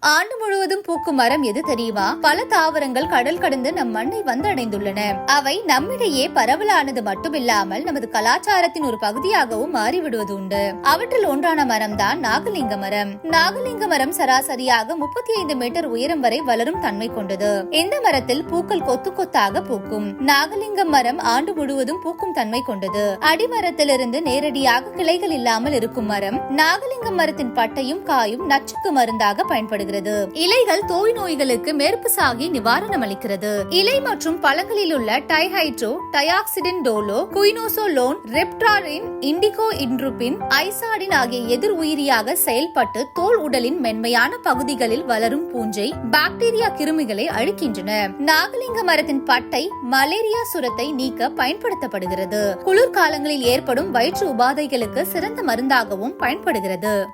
ஆண்டு முழுவதும் பூக்கும் மரம் எது தெரியுமா? பல தாவரங்கள் கடல் கடந்து நம் மண்ணை வந்து அடைந்துள்ளன. அவை நம்மிடையே பரவலானது மட்டுமில்லாமல் நமது கலாச்சாரத்தின் ஒரு பகுதியாகவும் மாறிவிடுவது உண்டு. அவற்றில் ஒன்றான மரம் தான் நாகலிங்க மரம். நாகலிங்க மரம் சராசரியாக 35 மீட்டர் உயரம் வரை வளரும் தன்மை கொண்டது. இந்த மரத்தில் பூக்கள் கொத்து கொத்தாக பூக்கும். நாகலிங்கம் மரம் ஆண்டு முழுவதும் பூக்கும் தன்மை கொண்டது. அடிமரத்திலிருந்து நேரடியாக கிளைகள் இல்லாமல் இருக்கும் மரம். நாகலிங்கம் மரத்தின் பட்டையும் காயும் நச்சுக்கு மருந்தாக பயன்படுகிறது. இலைகள் தோய் நோய்களுக்கு மேற்பு சாகி நிவாரணம் அளிக்கிறது. இலை மற்றும் பழங்களில் உள்ள டைஹைட்ரோ, டயாக்சிடென்டோலோ, குயினோசோலோன், ரெப்டாரின், இண்டிகோ இன்ட்ருபின், ஐசாடின் ஆகிய எதிர் உயிரியாக செயல்பட்டு தோல் உடலின் மென்மையான பகுதிகளில் வளரும் பூஞ்சை பாக்டீரியா கிருமிகளை அழிக்கின்றன. நாகலிங்க மரத்தின் பட்டை மலேரியா சுரத்தை நீக்க பயன்படுத்தப்படுகிறது. குளிர்காலங்களில் ஏற்படும் வயிற்று உபாதைகளுக்கு சிறந்த மருந்தாகவும் பயன்படுகிறது.